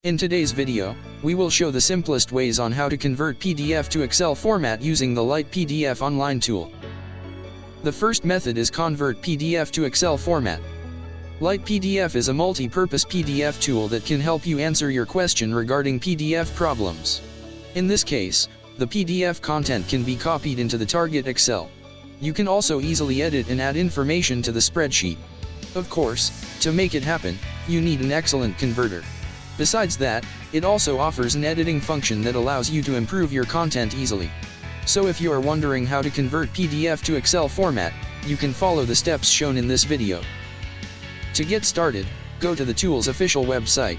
In today's video, we will show the simplest ways on how to convert PDF to Excel format using the LightPDF online tool. The first method is convert PDF to Excel format. LightPDF is a multi-purpose PDF tool that can help you answer your question regarding PDF problems. In this case, the PDF content can be copied into the target Excel. You can also easily edit and add information to the spreadsheet. Of course, to make it happen, you need an excellent converter. Besides that, it also offers an editing function that allows you to improve your content easily. So if you are wondering how to convert PDF to Excel format, you can follow the steps shown in this video. To get started, go to the tool's official website.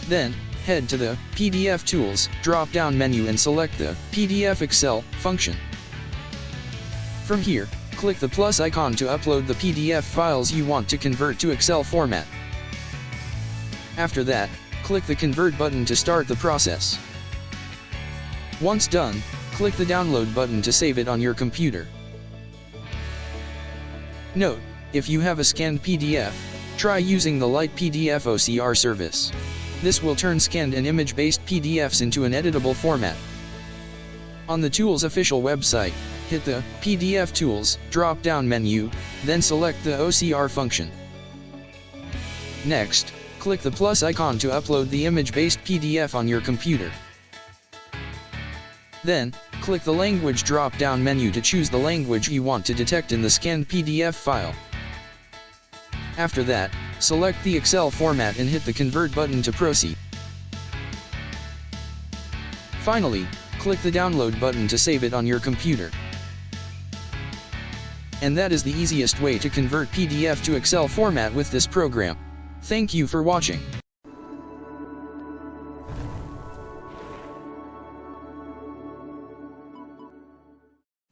Then, head to the PDF Tools drop-down menu and select the PDF Excel function. From here, click the plus icon to upload the PDF files you want to convert to Excel format. After that, click the Convert button to start the process. Once done, click the Download button to save it on your computer. Note, if you have a scanned PDF, try using the LightPDF OCR service. This will turn scanned and image-based PDFs into an editable format. On the tool's official website, hit the PDF Tools drop-down menu, then select the OCR function. Next, click the plus icon to upload the image-based PDF on your computer. Then, click the Language drop-down menu to choose the language you want to detect in the scanned PDF file. After that, select the Excel format and hit the Convert button to proceed. Finally, click the Download button to save it on your computer. And that is the easiest way to convert PDF to Excel format with this program. Thank you for watching.